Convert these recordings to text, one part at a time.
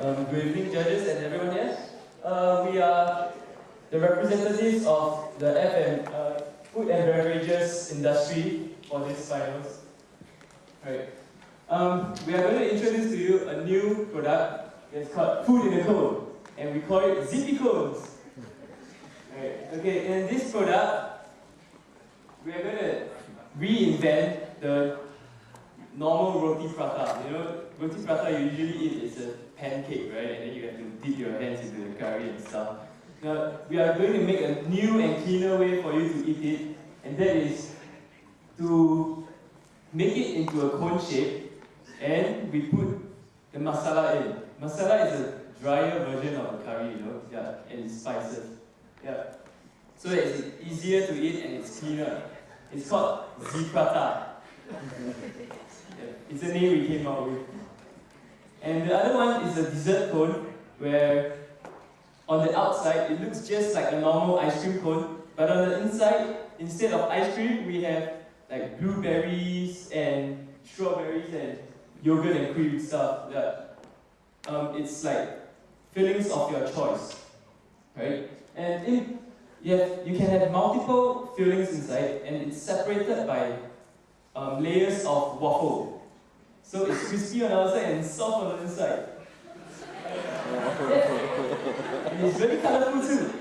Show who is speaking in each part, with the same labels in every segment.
Speaker 1: Good evening, judges and everyone here. We are the representatives of the food and beverages industry for this finals. Right. We are going to introduce to you a new product. It's called Food in a Cone, and we call it Zippy Cones. Right. Okay, in this product, we are going to reinvent the normal roti prata. You know, roti prata you usually eat is a pancake, right? And then you have to dip your hands into the curry and stuff. Now, we are going to make a new and cleaner way for you to eat it, and that is to make it into a cone shape, and we put the masala in. Masala is a drier version of a curry, yeah, and it's spices. Yeah. So that it's easier to eat and it's cleaner. It's called Ziprata. Yeah, it's a name we came up with. And the other one is a dessert cone, where on the outside it looks just like a normal ice cream cone, but on the inside, instead of ice cream, we have like blueberries and strawberries and yogurt and cream stuff. Yeah. It's like fillings of your choice, right? And you can have multiple fillings inside, and it's separated by layers of waffle. So it's crispy on the outside and soft on the inside. And it's very colorful too.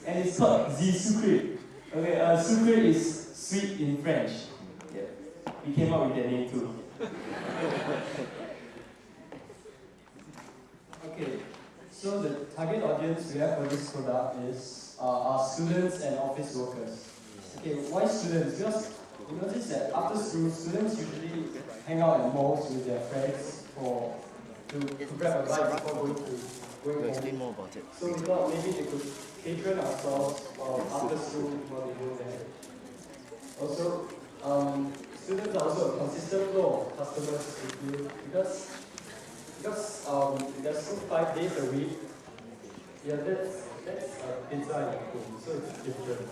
Speaker 1: And it's called the sucre. Okay, sucre is sweet in French. Yeah. We came up with that name too. Okay, so the target audience we have for this product is our students and office workers. Okay, why students? Because you notice that after school, students usually hang out at malls with their friends to grab a bite before going home.
Speaker 2: Explain more about it.
Speaker 1: So we thought maybe they could patron our stores after school while they go there. Also, students are also a consistent flow of customers with you because there's still 5 days a week. Yeah, that's pizza in your home, so it's different.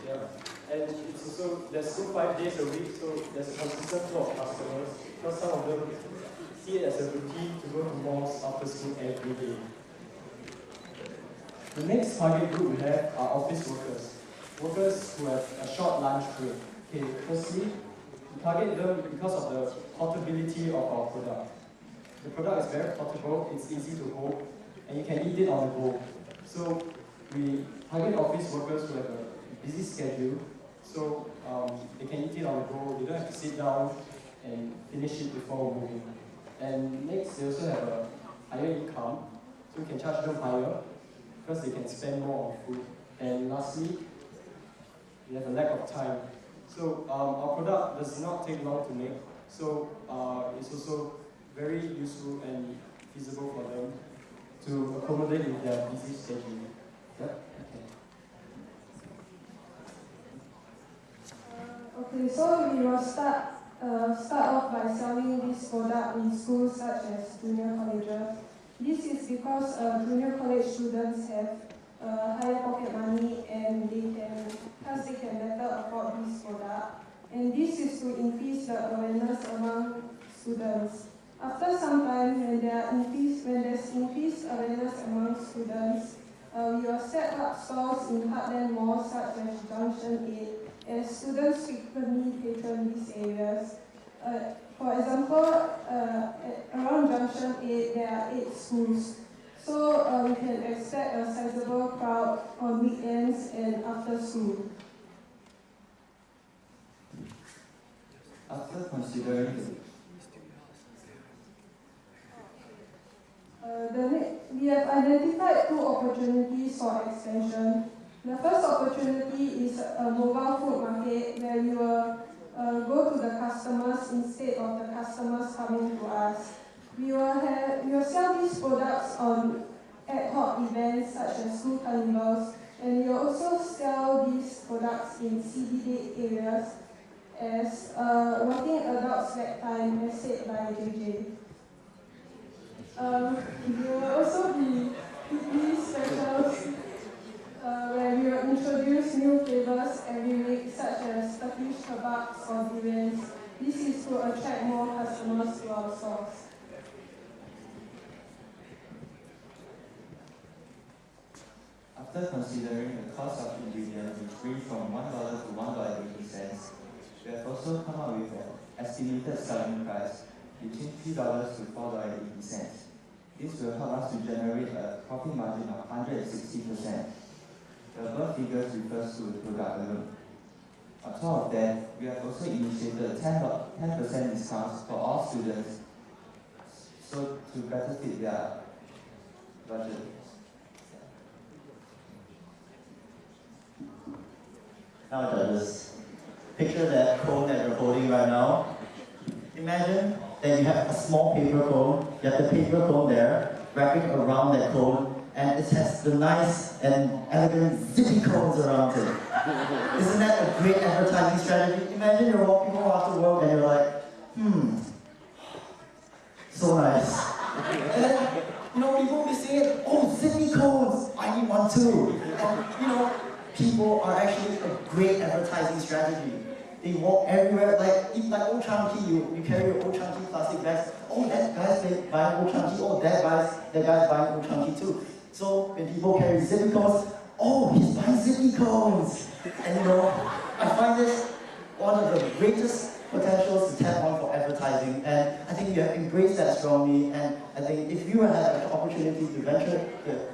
Speaker 1: Yeah. And it's also, there's still 5 days a week, so there's a consistent flow of customers, because some of them see it as a routine to go to malls after school every day. The next target group we have are office workers. Workers who have a short lunch break. Okay, firstly, we target them because of the portability of our product. The product is very portable, it's easy to hold, and you can eat it on the go. So we target office workers who have a busy schedule, so they can eat it on the go, they don't have to sit down and finish it before moving. And next, they also have a higher income, so we can charge them higher, because they can spend more on food. And lastly, we have a lack of time. So our product does not take long to make, so it's also very useful and feasible for them to accommodate in their busy schedule. Yeah?
Speaker 3: Okay, so we will start off by selling this product in schools such as junior colleges. This is because junior college students have higher pocket money and they can better afford this product. And this is to increase the awareness among students. After some time, when there's increased awareness among students, we will set up stores in heartland malls such as Junction 8, as students frequently patron these areas. For example, around Junction 8, there are 8 schools. So we can expect a sizable crowd on weekends and after school.
Speaker 4: After considering
Speaker 3: we have identified 2 opportunities for expansion. The first opportunity is a mobile food market where we will go to the customers instead of the customers coming to us. We will sell these products on ad hoc events such as school carnivals, and we will also sell these products in CBD areas as working adult snack time, as said by JJ. There will also be weekly specials where we will introduce new flavors every week, such as Turkish kebabs or durians. This is to attract more customers to our stores.
Speaker 2: After considering the cost of ingredients, which range from $1 to $1.80, we have also come up with an estimated selling price between $3 to $4.80. This will help us to generate a profit margin of 160%. The above figures refers to the product alone. On top of that, we have also initiated a 10% discount for all students, so to better fit their budget.
Speaker 4: Now judges, picture that cone that you're holding right now. Imagine that you have a small paper cone, you have the paper cone there, wrapping around that cone, and it has the nice and elegant zippy cones around it. Isn't that a great advertising strategy? Imagine you're walking home after work and you're like, so nice. And then, people will be saying, oh, zippy cones, I need one too. And, people are actually a great advertising strategy. They walk everywhere, like Old Chang Kee, you carry your Old Chang Kee plastic bags. Oh, that guy's buying Old Chang Kee. Oh, that guy's buying Old Chang Kee too. So when people carry zippy cones, oh, he's buying zippy cones. And I find this one of the greatest potentials to tap on for advertising. And I think you have embraced that strongly. And I think if you had an opportunity to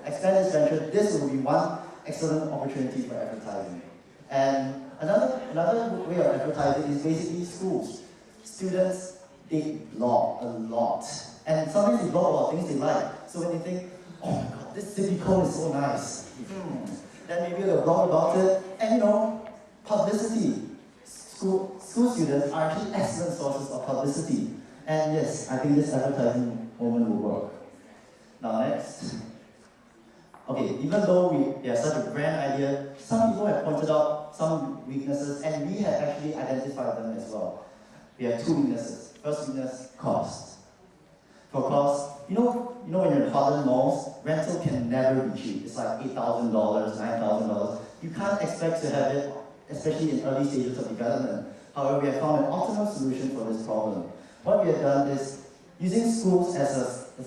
Speaker 4: expand this venture, this will be one excellent opportunity for advertising. And another way of advertising is basically schools. Students, they blog a lot. And sometimes they blog about things they like. So when they think, oh my god, this zippy cone is so nice, then maybe they'll blog about it. And publicity. School students are actually excellent sources of publicity. And yes, I think this advertising moment will work. Now next. Okay, even though we have such a grand idea, some people have pointed out some weaknesses, and we have actually identified them as well. We have two weaknesses. First weakness, cost. For cost, when you're in Heartland malls, rental can never be cheap. It's like $8,000, $9,000. You can't expect to have it, especially in early stages of development. However, we have found an optimal solution for this problem. What we have done is using schools as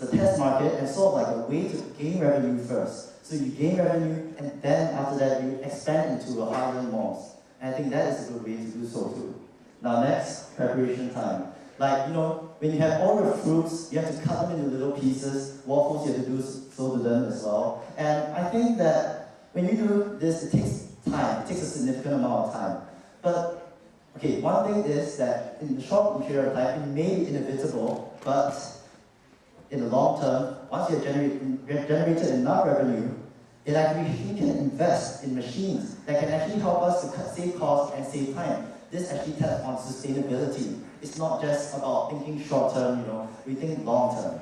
Speaker 4: a test market and sort of like a way to gain revenue first. So you gain revenue, and then after that you expand into a Heartland malls. And I think that is a good way to do so too. Now next, preparation time. Like, when you have all your fruits, you have to cut them into little pieces. Waffles, you have to do so to them as well. And I think that when you do this, it takes time. It takes a significant amount of time. But, okay, one thing is that in the short period of time, it may be inevitable, but in the long term, once you have generated enough revenue, it actually can invest in machines that can actually help us to save costs and save time. This actually taps on sustainability. It's not just about thinking short term, we think long term.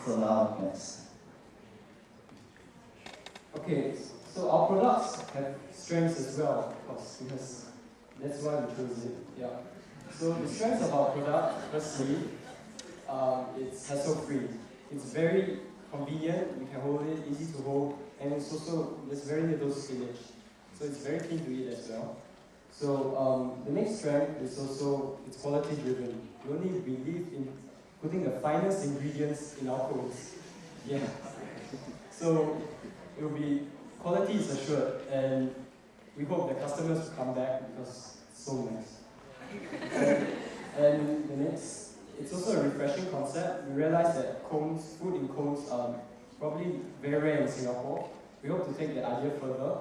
Speaker 4: So now, next.
Speaker 1: Okay, so our products have strengths as well, of course, because that's why we chose it. Yeah. So the strengths of our product, firstly, it's hassle-free. It's very convenient, you can hold it, easy to hold, and it's also, there's very little spillage. So it's very clean to eat as well. So the next strength is also, it's quality driven. We only believe in putting the finest ingredients in our cones. Yeah. So it will be, quality is assured, and we hope the customers will come back because it's so nice. And the next, it's also a refreshing concept. We realize that food in cones are probably very rare in Singapore. We hope to take the idea further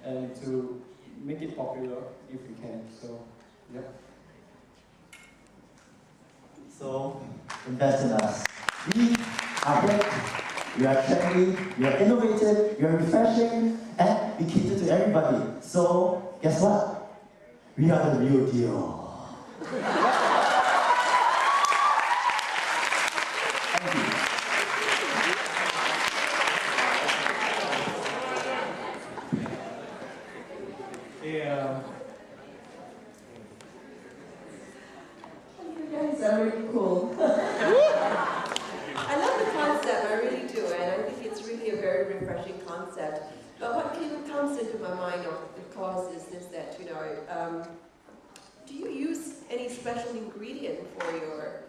Speaker 1: and to make it popular if we can. So, yeah.
Speaker 4: So, invest in us. We are great, we are trendy, we are innovative, we are refreshing, and we cater to everybody. So, guess what? We are the real deal. Thank you.
Speaker 1: Yeah.
Speaker 5: You guys are really cool. I love the concept, I really do, and I think it's really a very refreshing concept. But what comes into my mind, of course, is this, that, do you use any special ingredient for your